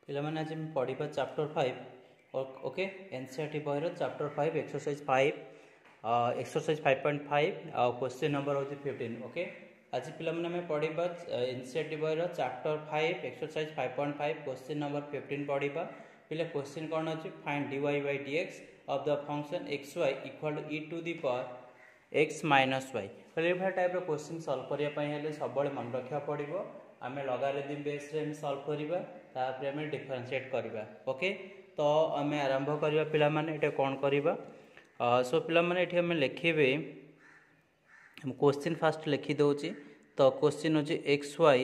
पिलामाने आज हम पढ़ा चैप्टर 5 ओके एनसीईआरटी बहर chapter 5 exercise 5 exercise 5.5 question number हूँ 15 ओके आज पिलामाने पढ़ा एनसीईआरटी बहर चैप्टर 5 एक्सरसाइज 5.5 क्वेश्चन नंबर 15 पढ़ा पिले क्वेश्चन कौन अच्छे find dy by dx of the function xy equal to e to the power x minus y पहले ये टाइप रो क्वेश्चन सॉल्व करने सब मन रखा पड़ो आम लॉगरिथम बेस रे सॉल्व करवा तापर आम डिफरेंशिएट करवा ओके तो आम आरंभ करवा पिला माने एटा कौन करवा सो पिला माने एठी आम लिखिबे क्वेश्चन फास्ट लिखि दउची तो क्वेश्चन होची xy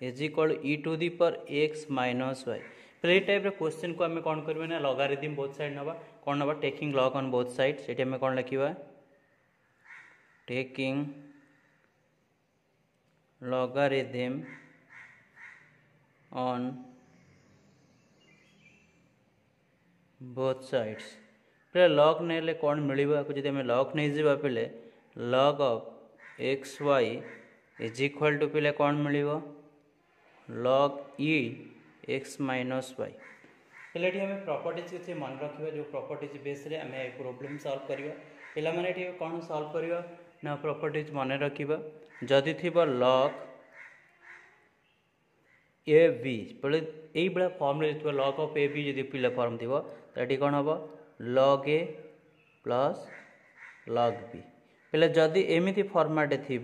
is equal e to the power x minus y पहले ये टाइप क्वेश्चन को आम कौन करबे ना लॉगरिथम बोथ साइड नबा कौन नबा taking log on both sides एठी आम कौन लिखिबा taking logarithm on both sides पे log ने कौन मिलवा जब आम log नहीं जावा पे log of x y is equal to पे कौन मिल log e x minus y पे आम प्रॉपर्टीज किसी मन रखा जो प्रॉपर्टीज बेस रे आम प्रॉब्लम सॉल्व करवा पिला माने कौन सॉल्व करवा ना प्रॉपर्टीज मन रखा जदि थी log ए बी बोले यही भाया फॉर्म ले लॉग ऑफ ए बी जब पिला फॉर्म थी तो कौन हम log A plus log B पे जदि एमती फॉर्मेट थी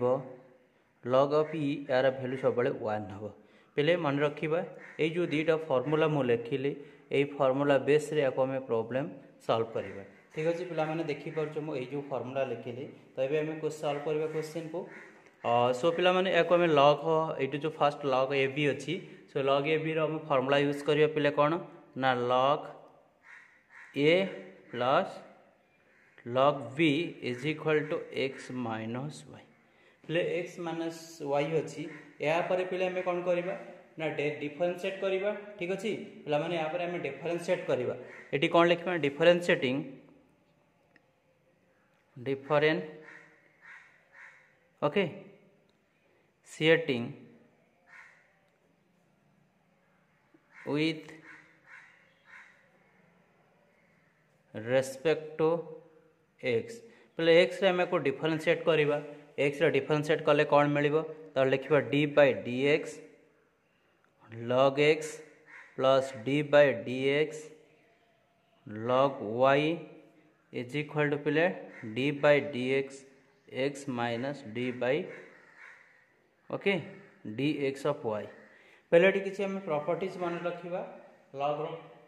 लॉग ऑफ ई यार भैल्यू सब 1 हम पे मन रखा ये जो दुईटा फॉर्मूला मुझे लिखिली यही फॉर्मूला बेस रे आम प्रॉब्लम सॉल्व करवा ठीक अच्छे पिला माने देखिपुर मुझे जो फॉर्मूला लिखिली तो ये आम सॉल्व करवा क्वेश्चन को सो पिला माने या आम लॉग ये जो फास्ट लॉग ए बी अच्छी सो लॉग ए बी रो फॉर्मूला यूज करवा पे कौन ना log A plus log B is equal to x minus y पे एक्स माइनस वाई अच्छी यापर पे आम कौन करवा ना डिफरेंशिएट करवा ठीक अच्छे पे मैंने यहाँ पर आम डिफरेंशिएट करवा ये कौन लिखा differentiating different okay setting with respect to x पहले x रे को डिफरेंशिएट करवा x रे डिफरेंशिएट कले कौन मिलिबो तो लिखिबा d by dx log x plus d by dx log y is equal to पहले d by dx x minus d by okay dx of y पहले किसी आम प्रॉपर्टीज मन रखा लॉग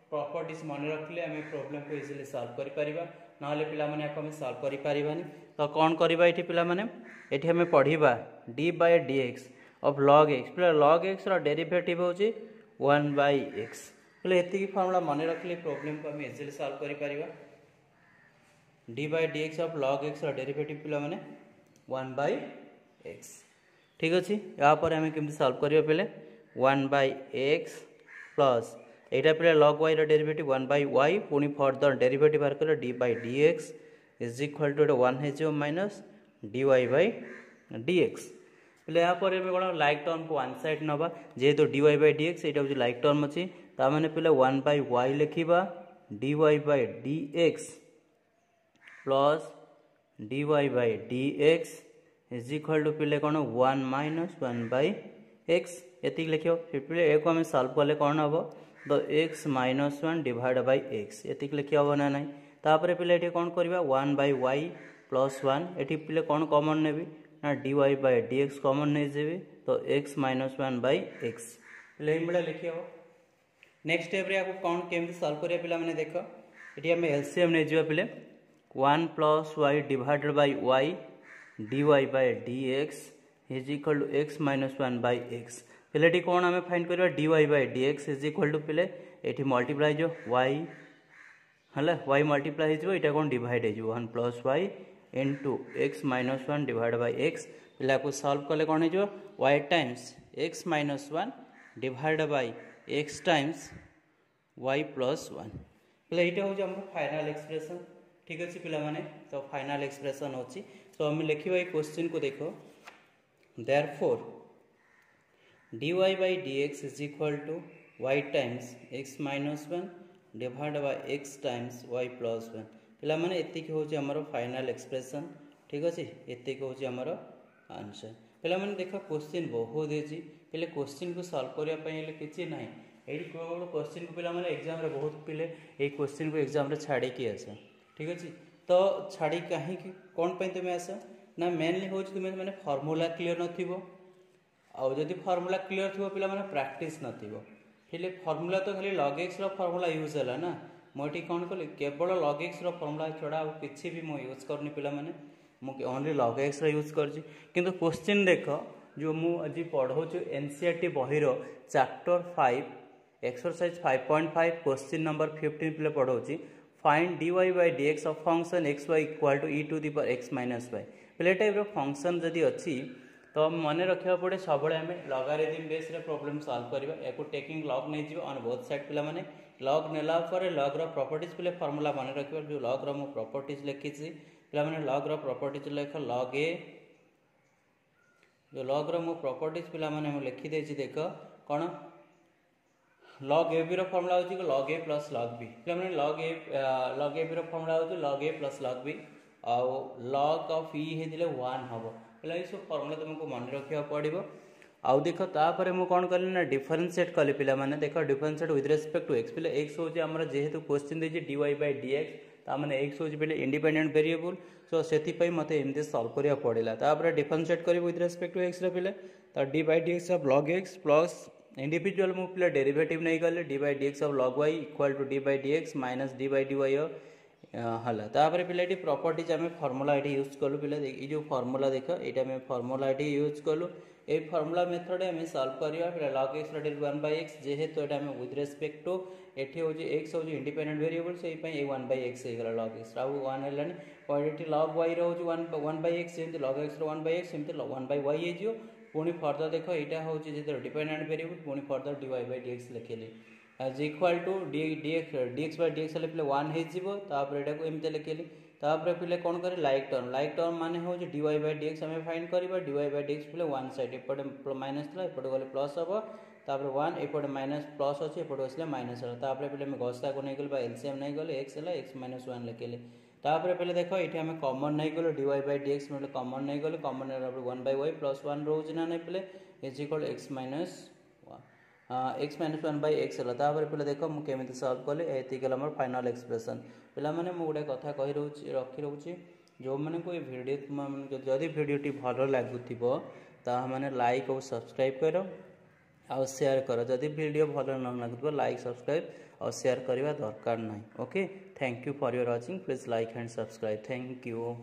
प्रॉपर्टीज मन रखिले आम प्रॉब्लम को इजिली सॉल्व कर परिबा नहले पिला माने आम सॉल्व करि परिबानी तो कौन करबा एठी पिला माने एठी आम पढ़िबा d by dx of log x पहले log x रो डेरिवेटिव होची 1 by x पहले एति की फार्मूला मन रखिले प्रॉब्लम को आम इजिली सॉल्व करि परिबा d by dx of log x रो डेरिवेटिव पिला माने 1 by x ठीक अच्छे या पर आम केमती सॉल्व करिया पहले 1 by x प्लस यहाँ पे log y derivative 1 by y पुणी फर्दर डेरिवेटिव बाहर कर d by dx is equal to 1 है माइनस dy by dx पे यहाँ पर कौन लाइक टर्म को वन साइड नवा जेहेतु dy by dx यहाँ हूँ लाइक टर्म अच्छी ताने पे 1 by y लिखा dy by dx plus dy by dx is equal to पे कौन 1 माइनस 1 by x ये लिख पे एक आम सॉल्व कले कौन हम तो x minus 1 divide by x ये लिखी हम ना ना तापर पे कौन करवा 1 by y प्लस 1 ये पे कौन कॉमन नेबी ना dy by dx कॉमन नहीं जाबी तो x माइनस 1 by x पे भाया लिखी हम नेक्स्ट स्टेप रे कौन केमती सॉल्व करिया पिला माने देख ये आम एलसीएम नहीं जावा पे 1 plus y divided by y dy by dx is equal to x minus 1 by x पे कौन आम फाइंड करवा dy by dx is equal to पे ये मल्टीप्लाई जो y है y मल्टीप्लाई हो कौन डिवाइड हो 1 plus y into x minus 1 divide by x पे आपको सॉल्व कले कौन हो y times x minus 1 divide by x times y plus 1 पे यहाँ हूँ आम फाइनाल एक्सप्रेशन ठीक अच्छे पिला माने तो फाइनाल एक्सप्रेशन अच्छी तो आम लिखा ये क्वेश्चन को देखो therefore dy by dx is equal to y times x minus 1 divide by x times y plus 1 पिला माने एतिक होची हमर फाइनल एक्सप्रेशन ठीक अछि एतिक होची हमर आंसर पिला माने देखो क्वेश्चन बहुत देछि पिले क्वेश्चन को सॉल्व करिया पहिले किछि नाही एडी केवल क्वेश्चन को पिला माने एग्जाम रे बहुत पिले ए क्वेश्चन को एग्जाम रे छाडी की आसे ठीक अछि तो छाडी काहे कि कोन पय तुमे आसे ना मेनली होची तुमे माने फार्मूला क्लियर नथिबो आउ जदि फार्मूला क्लियर थो पिला माने प्रैक्टिस नथिबो फिले फार्मूला तो खाली log x रो फार्मूला यूज होला ना मोटी कोन कले केवल log x रो फार्मूला छोड़ा आ किछि भी मो यूज करनी पिला माने मु ओनली log x रो यूज करछि किंतु क्वेश्चन देखो जो मु अजी पढौ छु एनसीईआरटी बही रो चैप्टर 5 एक्सरसाइज 5.5 क्वेश्चन नंबर 15 पिले पढौ छि find dy by dx of function xy equal to e to the power x minus y पिले टाइप रो फंक्शन जदी अछि तो मन रखा पड़े सब आम लॉगरिथम बेस रे प्रॉब्लम सॉल्व करबा एको टेकिंग लॉग नहीं जीव ऑन बोथ साइड पिला माने लॉग नेला पर लॉग रो प्रॉपर्टीज पिले फार्मूला मन रखबा जो लॉग रो मो प्रॉपर्टीज लिखि छि पिला माने लॉग रो प्रॉपर्टीज लेख लॉग ए जो लॉग रो मो प्रॉपर्टीज पिला माने हम लिखि दे छि देखो कोन log a रो फार्मूला होछि log a plus log b पिला माने log a रो फार्मूला होछि log a plus log b आ log ऑफ e हे दिले 1 हबो पिला ई सब फार्मूला तुमको मन रखिया पड़िबो आउ देखो तापर मु कोन करली ना डिफरेंशिएट करली पिला माने देखो differentiate with respect to x पिला x होजे हमर जेहेतु क्वेश्चन देछि dy by dx ता माने x होजे पिले इंडिपेंडेंट वेरिएबल सो सेति पई मते एमते सॉल्व करिया पड़िला तापर डिफरेंशिएट करी विथ रिस्पेक्ट टू x रे पिले ता dy by dx of log x plus individual मु पिले डेरिवेटिव नै गले dy by dx of log y equal to dy by dx minus dy by dy हला तापर पिला एटी प्रॉपर्टीज हमें फार्मूला एटी यूज करलु पिला ए जो फार्मूला देखो एटा में फार्मूला एटी यूज करलु ए फार्मूला मेथड हमें सॉल्व करिया पिला log x रे 1 by x जेहेतु एटा में विथ रिस्पेक्ट टू एठी हो जे x हो जे इंडिपेंडेंट वेरिएबल सेही पई ए 1 by x हे गला log x राउ 1 हेलानी क्वांटिटी log y रो हो 1 by x जेंति log x row 1 by x सेमति 1 by y हे जियो पुनी फर्दर देखो एटा हो जे डिपेंडेंट वेरिएबल पुनी further dy by dx लिखेले as equal to dx by dx ले पिले 1 हे जिवो तापर एटा को एमते लिखेली तापर पिले कोन करे लाइक टर्म माने हो जे dy by dx हमें फाइंड करबा dy by dx पिले वन साइड एपटे माइनस थला एपटे गले प्लस हबो तापर 1 एपटे माइनस प्लस अछि एपटे असले माइनस हला तापर पिले में गस्ता को नै गले बा एलसीएम नै गले x हला x - 1 लिखेले तापर पिले देखो एठी हमें कॉमन नै गले dy by dx मतलब कॉमन नै गले कॉमन 1 by y प्लस 1 रोज ना नै पिले is equal x minus x minus 1 by x हला तापर पिले देखो मु केमिति सॉल्व करले एति गला हमर फाइनल एक्सप्रेशन पिला माने मु गुडे कथा कहि रहउची रखि रहउची जो माने कोई वीडियो जदी वीडियोटी भलो लागुथिबो ता माने लाइक और सब्सक्राइब करो और शेयर करो जदी वीडियो भलो न लागुथिबो लाइक सब्सक्राइब और शेयर करबा दरकार नै okay thank you for your watching please like and subscribe thank you.